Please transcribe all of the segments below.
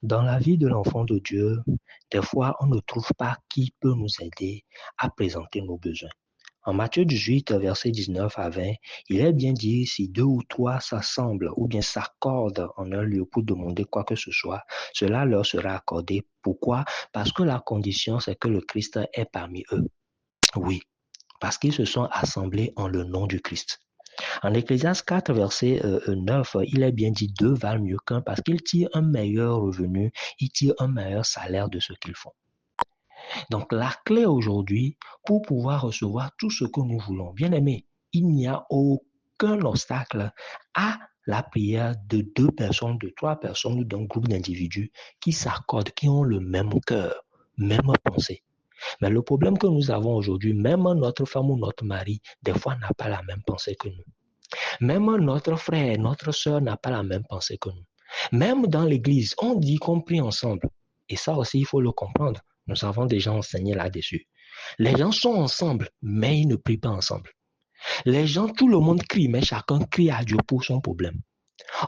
Dans la vie de l'enfant de Dieu, des fois, on ne trouve pas qui peut nous aider à présenter nos besoins. En Matthieu 18, verset 19 à 20, il est bien dit, si deux ou trois s'assemblent ou bien s'accordent en un lieu pour demander quoi que ce soit, cela leur sera accordé. Pourquoi? Parce que la condition, c'est que le Christ est parmi eux. Oui, parce qu'ils se sont assemblés en le nom du Christ. En Ecclésiaste 4, verset 9, il est bien dit, deux valent mieux qu'un parce qu'ils tirent un meilleur revenu, ils tirent un meilleur salaire de ce qu'ils font. Donc, la clé aujourd'hui, pour pouvoir recevoir tout ce que nous voulons, bien aimé, il n'y a aucun obstacle à la prière de deux personnes, de trois personnes ou d'un groupe d'individus qui s'accordent, qui ont le même cœur, même pensée. Mais le problème que nous avons aujourd'hui, même notre femme ou notre mari, des fois n'a pas la même pensée que nous. Même notre frère, notre soeur n'a pas la même pensée que nous. Même dans l'église, on dit qu'on prie ensemble. Et ça aussi, il faut le comprendre. Nous avons déjà enseigné là-dessus. Les gens sont ensemble, mais ils ne prient pas ensemble. Les gens, tout le monde crie, mais chacun crie à Dieu pour son problème.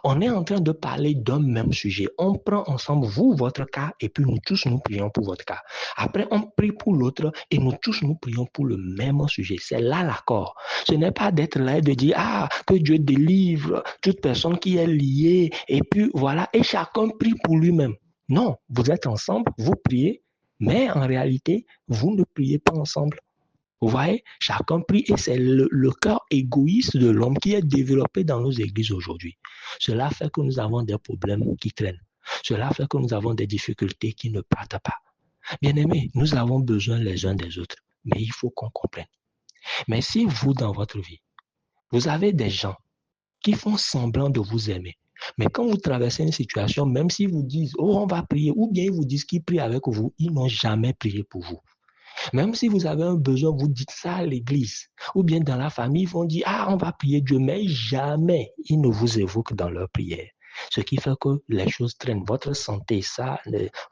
On est en train de parler d'un même sujet. On prend ensemble, vous, votre cas, et puis nous tous, nous prions pour votre cas. Après, on prie pour l'autre, et nous tous, nous prions pour le même sujet. C'est là l'accord. Ce n'est pas d'être là et de dire, que Dieu délivre toute personne qui est liée, et puis voilà, et chacun prie pour lui-même. Non, vous êtes ensemble, vous priez, mais en réalité, vous ne priez pas ensemble. Vous voyez, chacun prie et c'est le cœur égoïste de l'homme qui est développé dans nos églises aujourd'hui. Cela fait que nous avons des problèmes qui traînent. Cela fait que nous avons des difficultés qui ne partent pas. Bien aimés, nous avons besoin les uns des autres, mais il faut qu'on comprenne. Mais si vous, dans votre vie, vous avez des gens qui font semblant de vous aimer, mais quand vous traversez une situation, même s'ils vous disent, oh, on va prier, ou bien ils vous disent qu'ils prient avec vous, ils n'ont jamais prié pour vous. Même si vous avez un besoin, vous dites ça à l'église. Ou bien dans la famille, ils vont dire, on va prier Dieu, mais jamais ils ne vous évoquent dans leur prière. Ce qui fait que les choses traînent. Votre santé, ça,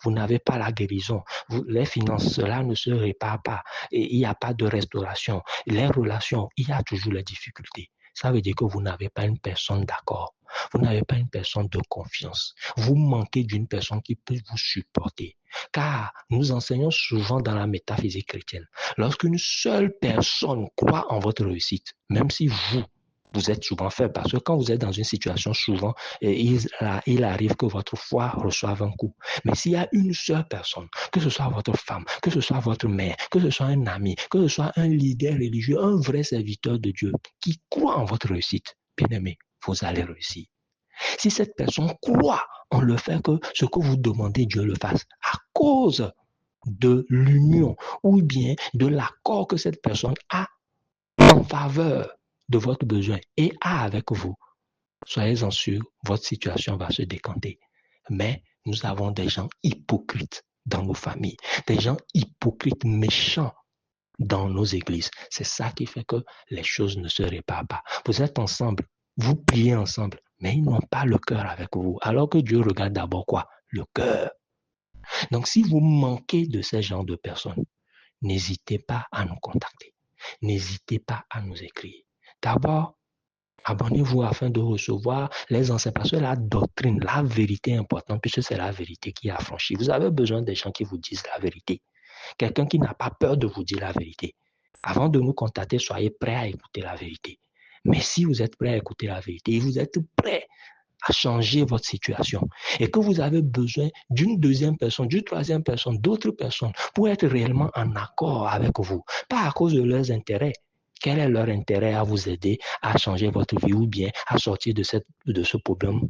vous n'avez pas la guérison. Les finances, cela ne se répare pas. Et il n'y a pas de restauration. Les relations, il y a toujours les difficultés. Ça veut dire que vous n'avez pas une personne d'accord. Vous n'avez pas une personne de confiance. Vous manquez d'une personne qui peut vous supporter. Car nous enseignons souvent dans la métaphysique chrétienne, lorsqu'une seule personne croit en votre réussite, même si vous êtes souvent faible, parce que quand vous êtes dans une situation, souvent, il arrive que votre foi reçoive un coup. Mais s'il y a une seule personne, que ce soit votre femme, que ce soit votre mère, que ce soit un ami, que ce soit un leader religieux, un vrai serviteur de Dieu, qui croit en votre réussite, bien aimé, vous allez réussir. Si cette personne croit en le fait que ce que vous demandez, Dieu le fasse à cause de l'union ou bien de l'accord que cette personne a en faveur de votre besoin et a avec vous, soyez-en sûrs, votre situation va se décanter. Mais nous avons des gens hypocrites dans nos familles, des gens hypocrites méchants dans nos églises. C'est ça qui fait que les choses ne se réparent pas. Vous êtes ensemble, vous priez ensemble, mais ils n'ont pas le cœur avec vous. Alors que Dieu regarde d'abord quoi? Le cœur. Donc si vous manquez de ce genre de personnes, n'hésitez pas à nous contacter. N'hésitez pas à nous écrire. D'abord, abonnez-vous afin de recevoir les enseignements. Parce que la doctrine, la vérité est importante, puisque c'est la vérité qui est affranchie. Vous avez besoin des gens qui vous disent la vérité. Quelqu'un qui n'a pas peur de vous dire la vérité. Avant de nous contacter, soyez prêts à écouter la vérité. Mais si vous êtes prêts à écouter la vérité et vous êtes prêts à changer votre situation et que vous avez besoin d'une deuxième personne, d'une troisième personne, d'autres personnes pour être réellement en accord avec vous, pas à cause de leurs intérêts. Quel est leur intérêt à vous aider à changer votre vie ou bien à sortir de ce problème?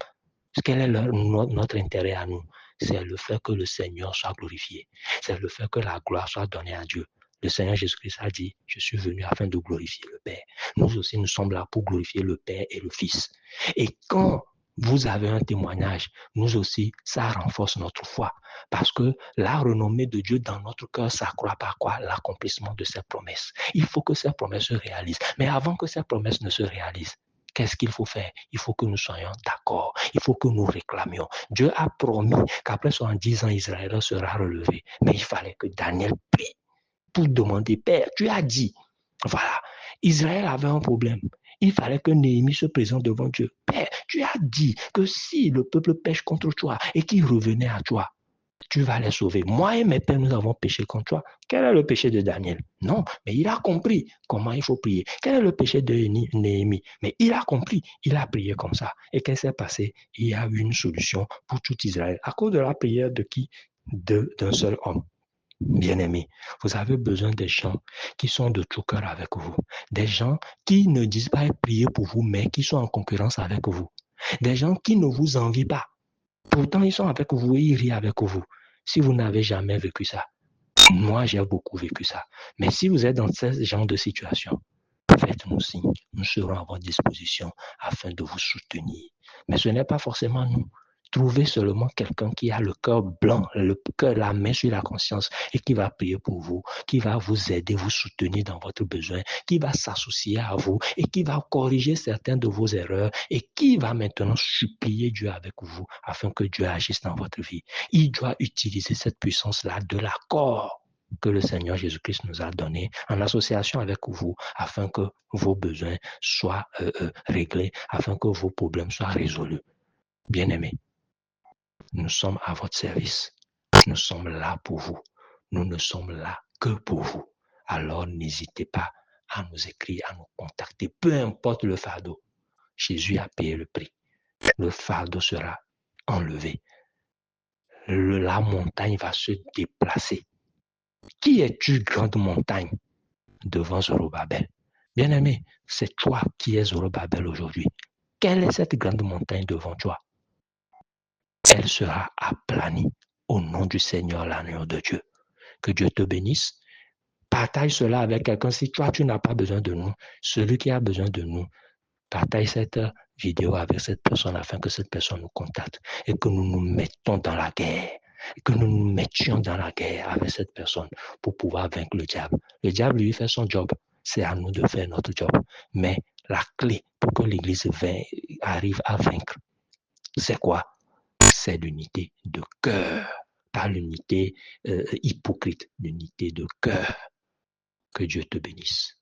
Quel est notre intérêt à nous? C'est le fait que le Seigneur soit glorifié. C'est le fait que la gloire soit donnée à Dieu. Le Seigneur Jésus-Christ a dit, je suis venu afin de glorifier le Père. Nous aussi, nous sommes là pour glorifier le Père et le Fils. Et quand vous avez un témoignage, nous aussi, ça renforce notre foi. Parce que la renommée de Dieu dans notre cœur s'accroît par quoi? L'accomplissement de ses promesses. Il faut que ces promesses se réalisent. Mais avant que ces promesses ne se réalisent, qu'est-ce qu'il faut faire? Il faut que nous soyons d'accord. Il faut que nous réclamions. Dieu a promis qu'après 70 ans, Israël sera relevé. Mais il fallait que Daniel prie pour demander, Père, tu as dit, voilà, Israël avait un problème. Il fallait que Néhémie se présente devant Dieu. Père, tu as dit que si le peuple pêche contre toi et qu'il revenait à toi, tu vas les sauver. Moi et mes pères, nous avons péché contre toi. Quel est le péché de Daniel? Non, mais il a compris comment il faut prier. Quel est le péché de Néhémie? Mais il a compris, il a prié comme ça. Et qu'est-ce qui s'est passé? Il y a eu une solution pour tout Israël. À cause de la prière de qui? D'un seul homme. Bien-aimé, vous avez besoin des gens qui sont de tout cœur avec vous. Des gens qui ne disent pas prier pour vous, mais qui sont en concurrence avec vous. Des gens qui ne vous envient pas. Pourtant, ils sont avec vous et ils rient avec vous. Si vous n'avez jamais vécu ça, moi, j'ai beaucoup vécu ça. Mais si vous êtes dans ce genre de situation, faites-nous signe. Nous serons à votre disposition afin de vous soutenir. Mais ce n'est pas forcément nous. Trouvez seulement quelqu'un qui a le cœur blanc, le cœur, la main sur la conscience et qui va prier pour vous, qui va vous aider, vous soutenir dans votre besoin, qui va s'associer à vous et qui va corriger certaines de vos erreurs et qui va maintenant supplier Dieu avec vous afin que Dieu agisse dans votre vie. Il doit utiliser cette puissance-là de l'accord que le Seigneur Jésus-Christ nous a donné en association avec vous afin que vos besoins soient réglés, afin que vos problèmes soient résolus. Bien-aimés, nous sommes à votre service. Nous sommes là pour vous. Nous ne sommes là que pour vous. Alors n'hésitez pas à nous écrire, à nous contacter. Peu importe le fardeau, Jésus a payé le prix. Le fardeau sera enlevé. La montagne va se déplacer. Qui es-tu, grande montagne, devant Zorobabel? Bien-aimé, c'est toi qui es Zorobabel aujourd'hui. Quelle est cette grande montagne devant toi? Elle sera aplanie au nom du Seigneur, l'agneau de Dieu. Que Dieu te bénisse. Partage cela avec quelqu'un. Si toi, tu n'as pas besoin de nous, celui qui a besoin de nous, partage cette vidéo avec cette personne afin que cette personne nous contacte et que nous nous mettons dans la guerre. Que nous nous mettions dans la guerre avec cette personne pour pouvoir vaincre le diable. Le diable, lui, fait son job. C'est à nous de faire notre job. Mais la clé pour que l'Église arrive à vaincre, c'est quoi? C'est l'unité de cœur, pas l'unité hypocrite, l'unité de cœur. Que Dieu te bénisse.